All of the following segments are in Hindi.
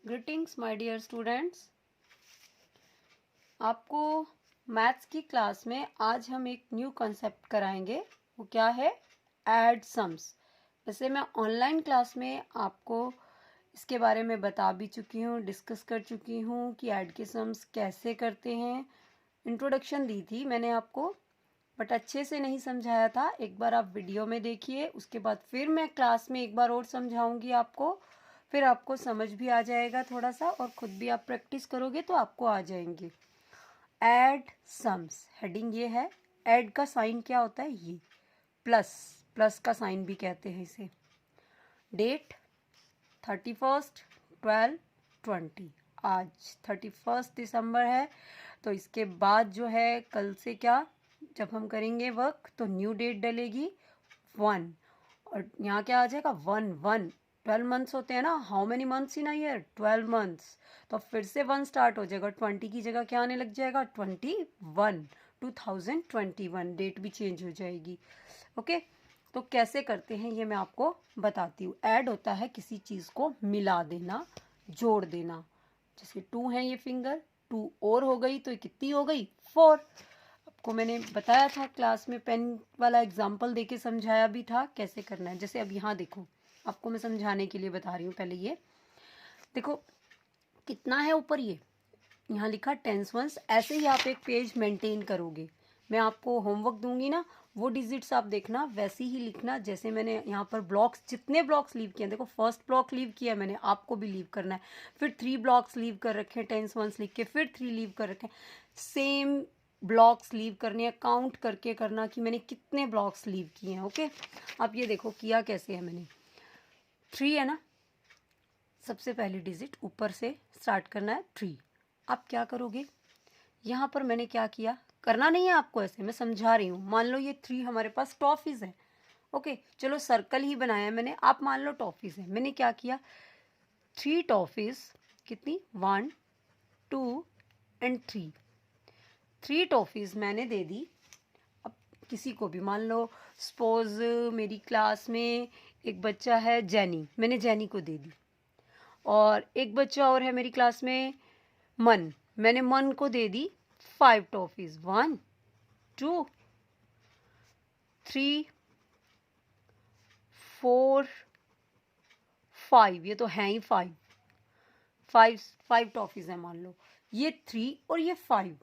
Greetings my dear students. आपको मैथ्स की क्लास में आज हम एक न्यू कॉन्सेप्ट कराएंगे। वो क्या है? Add sums. वैसे मैं ऑनलाइन क्लास में आपको इसके बारे में बता भी चुकी हूँ, डिस्कस कर चुकी हूँ कि ऐड के सम्स कैसे करते हैं। इंट्रोडक्शन दी थी मैंने आपको, बट अच्छे से नहीं समझाया था। एक बार आप वीडियो में देखिए, उसके बाद फिर मैं क्लास में एक बार और समझाऊंगी आपको, फिर आपको समझ भी आ जाएगा थोड़ा सा, और खुद भी आप प्रैक्टिस करोगे तो आपको आ जाएंगे। ऐड सम्स, हेडिंग ये है। ऐड का साइन क्या होता है? ये प्लस, प्लस का साइन भी कहते हैं इसे। डेट 31, 12, 20। आज 31 दिसंबर है, तो इसके बाद जो है कल से क्या, जब हम करेंगे वर्क तो न्यू डेट डलेगी 1, और यहाँ क्या आ जाएगा 1 12 मंथ्स होते हैं ना। How many months in a year? 12 months. तो फिर से 1 स्टार्ट हो जाएगा, 20 की जगह क्या आने लग जाएगा? 21, 2021। डेट भी चेंज हो जाएगी। ओके, तो कैसे करते हैं ये मैं आपको बताती हूँ। ऐड होता है किसी चीज़ को मिला देना, जोड़ देना। जैसे 2 है ये फिंगर, 2 और हो गई तो ये कितनी हो गई? 4। आपको मैंने बताया था क्लास में, पेन वाला एग्जाम्पल देके समझाया भी था कैसे करना है। जैसे अब यहाँ देखो, आपको मैं समझाने के लिए बता रही हूँ। पहले ये देखो कितना है ऊपर, ये यहाँ लिखा टेंस वंस। ऐसे ही आप एक पेज मेंटेन करोगे। मैं आपको होमवर्क दूंगी ना, वो डिजिट्स आप देखना, वैसे ही लिखना जैसे मैंने यहाँ पर ब्लॉक्स, जितने ब्लॉक्स लीव किए। देखो फर्स्ट ब्लॉक लीव किया मैंने, आपको भी लीव करना है। फिर 3 ब्लॉक्स लीव कर रखे हैं टेंस वंस लिख के, फिर 3 लीव कर रखे हैं। सेम ब्लॉक्स लीव करने हैं, काउंट करके करना कि मैंने कितने ब्लॉक्स लीव किए हैं। ओके, अब ये देखो किया कैसे है मैंने। 3 है ना, सबसे पहली डिजिट ऊपर से स्टार्ट करना है 3। आप क्या करोगे, यहाँ पर मैंने क्या किया, करना नहीं है आपको ऐसे, मैं समझा रही हूँ। मान लो ये 3 हमारे पास टॉफीज है। ओके, चलो सर्कल ही बनाया है मैंने, आप मान लो टॉफीज है। मैंने क्या किया, 3 टॉफीज, कितनी? 1 2 एंड 3। 3 टॉफीज मैंने दे दी। अब किसी को भी, मान लो सपोज मेरी क्लास में एक बच्चा है जैनी, मैंने जैनी को दे दी। और एक बच्चा और है मेरी क्लास में मन, मैंने मन को दे दी 5 टॉफीज। 1 2 3 4 5, ये तो है ही 5 टॉफीज है मान लो। ये 3 और ये 5,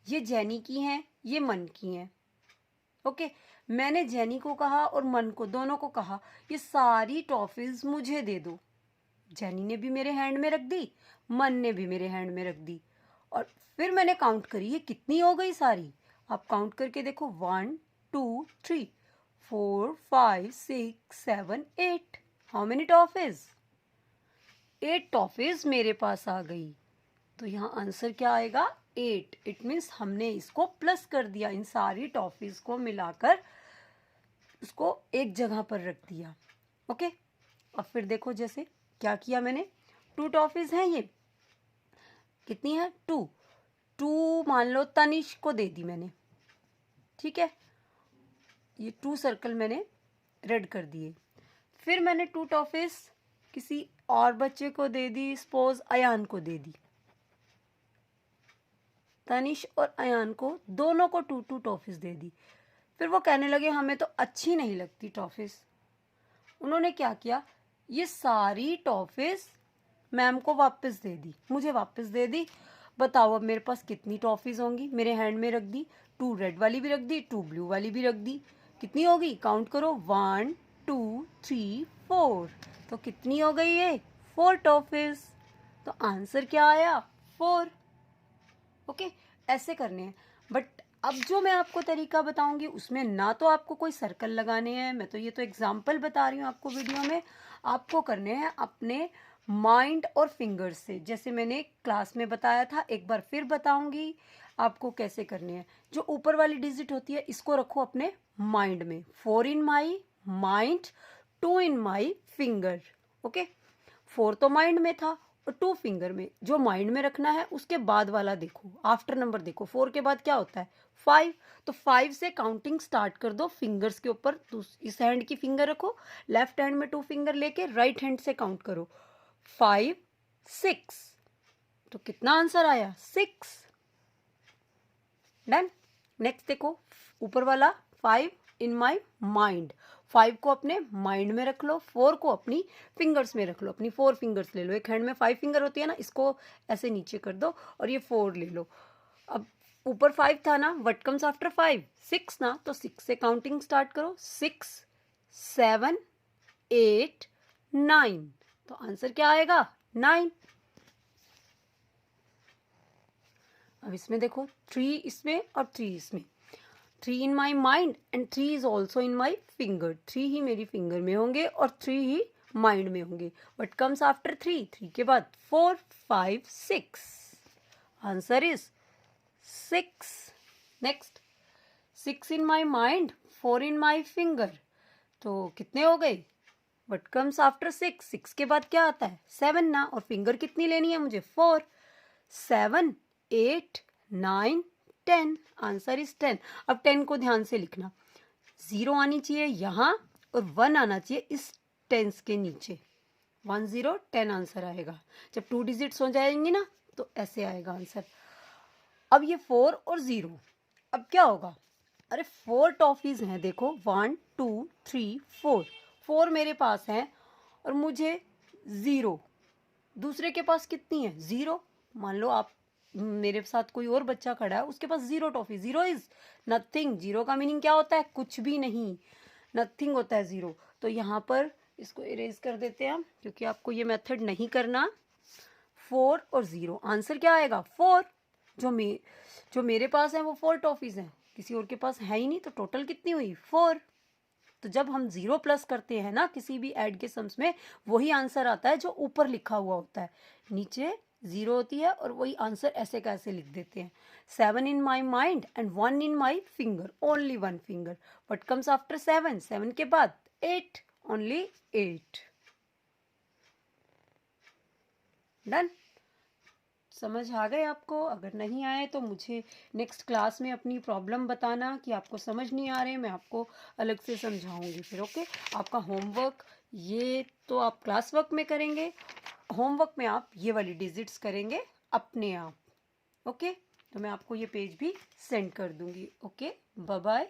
ये जैनी की हैं, ये मन की हैं। ओके, मैंने जैनी को कहा और मन को, दोनों को कहा ये सारी टॉफीज मुझे दे दो। जैनी ने भी मेरे हैंड में रख दी, मन ने भी मेरे हैंड में रख दी। और फिर मैंने काउंट करी, ये कितनी हो गई सारी। आप काउंट करके देखो, 1 2 3 4 5 6 7 8। How many toffees? 8 टॉफीज मेरे पास आ गई। तो यहाँ आंसर क्या आएगा? 8। इट मीन्स हमने इसको प्लस कर दिया, इन सारी टॉफीज को मिलाकर उसको एक जगह पर रख दिया। ओके, अब फिर देखो जैसे क्या किया मैंने, 2 टॉफीज हैं, ये कितनी है? 2 मान लो तनिष्क को दे दी मैंने। ठीक है, ये 2 सर्कल मैंने रेड कर दिए। फिर मैंने 2 टॉफीज किसी और बच्चे को दे दी, सपोज अयान को दे दी। तनिष और अयान को, दोनों को 2 टॉफीज दे दी। फिर वो कहने लगे हमें तो अच्छी नहीं लगती टॉफीज। उन्होंने क्या किया, ये सारी टॉफीज मैम को वापस दे दी, मुझे वापस दे दी। बताओ अब मेरे पास कितनी टॉफीज होंगी? मेरे हैंड में रख दी, 2 रेड वाली भी रख दी, 2 ब्लू वाली भी रख दी। कितनी होगी? काउंट करो, 1 2 3 4। तो कितनी हो गई ये? 4 टॉफीज। तो आंसर क्या आया? 4। ओके, ऐसे करने हैं। बट अब जो मैं आपको तरीका बताऊंगी उसमें ना तो आपको कोई सर्कल लगाने हैं, मैं तो ये तो एग्जाम्पल बता रही हूँ आपको वीडियो में। आपको करने हैं अपने माइंड और फिंगर्स से, जैसे मैंने क्लास में बताया था। एक बार फिर बताऊंगी आपको कैसे करने हैं। जो ऊपर वाली डिजिट होती है इसको रखो अपने माइंड में, 4 in my mind, 2 in my finger. Okay, 4 तो माइंड में था और 2 फिंगर में। जो माइंड में रखना है उसके बाद वाला देखो, आफ्टर नंबर देखो, 4 के बाद क्या होता है? 5। तो 5 से काउंटिंग स्टार्ट कर दो फिंगर्स के ऊपर। इस हैंड की फिंगर रखो, लेफ्ट हैंड में 2 फिंगर लेके राइट हैंड से काउंट करो, 5 6। तो कितना आंसर आया? 6। डन। नेक्स्ट देखो ऊपर वाला 5 इन माई माइंड। 5 को अपने माइंड में रख लो, 4 को अपनी फिंगर्स में रख लो। अपनी 4 फिंगर्स ले लो। एक हैंड में 5 फिंगर होती है ना, इसको ऐसे नीचे कर दो और ये 4 ले लो। अब ऊपर 5 था ना, व्हाट कम्स आफ्टर 5? 6 ना, तो 6 से काउंटिंग स्टार्ट करो। 6 7 8 9। तो आंसर क्या आएगा? 9। अब इसमें देखो 3 इसमें और 3 इसमें। 3 in my mind and 3 is also in my finger. 3 ही मेरी फिंगर में होंगे और 3 ही माइंड में होंगे। What comes after 3? 3 के बाद 4 5 6। Answer is 6। Next 6 in my mind 4 in my finger. तो कितने हो गए? What comes after 6? 6 के बाद क्या आता है? 7 ना, और फिंगर कितनी लेनी है मुझे? 4। 7 8 9 10। Answer is 10। अब 10 को ध्यान से लिखना। 0 आनी चाहिए यहाँ और 1 आना चाहिए इस टेंस के नीचे। 1 0 10 आंसर आएगा। जब 2 डिजिट्स हो जाएंगे ना तो ऐसे आएगा आंसर। अब ये 4 और 0, अब क्या होगा? अरे 4 टॉफीज हैं, देखो 1 2 3 4। 4 मेरे पास हैं और मुझे 0। दूसरे के पास कितनी है? 0। मान लो आप मेरे साथ कोई और बच्चा खड़ा है, उसके पास 0 टॉफी। 0 is nothing. 0 का मीनिंग क्या होता है? कुछ भी नहीं। नथिंग होता है 0। तो यहाँ पर इसको इरेज कर देते हैं हम, क्योंकि आपको ये मेथड नहीं करना। 4 और 0, आंसर क्या आएगा? 4। जो मेरे पास है वो 4 टॉफीज हैं, किसी और के पास है ही नहीं, तो टोटल कितनी हुई? 4। तो जब हम 0 प्लस करते हैं ना किसी भी ऐड के सम्स में, वही आंसर आता है जो ऊपर लिखा हुआ होता है। नीचे 0 होती है और वही आंसर ऐसे कैसे लिख देते हैं। 7 in my mind and 1 in my finger. Only 1 finger. What comes after 7? 7 के बाद 8। ओनली 8। डन। समझ आ गए आपको? अगर नहीं आए तो मुझे नेक्स्ट क्लास में अपनी प्रॉब्लम बताना कि आपको समझ नहीं आ रहे, मैं आपको अलग से समझाऊंगी फिर। ओके। आपका होमवर्क ये तो आप क्लास वर्क में करेंगे, होमवर्क में आप ये वाली डिजिट्स करेंगे अपने आप। ओके। तो मैं आपको ये पेज भी सेंड कर दूंगी। Okay, bye bye.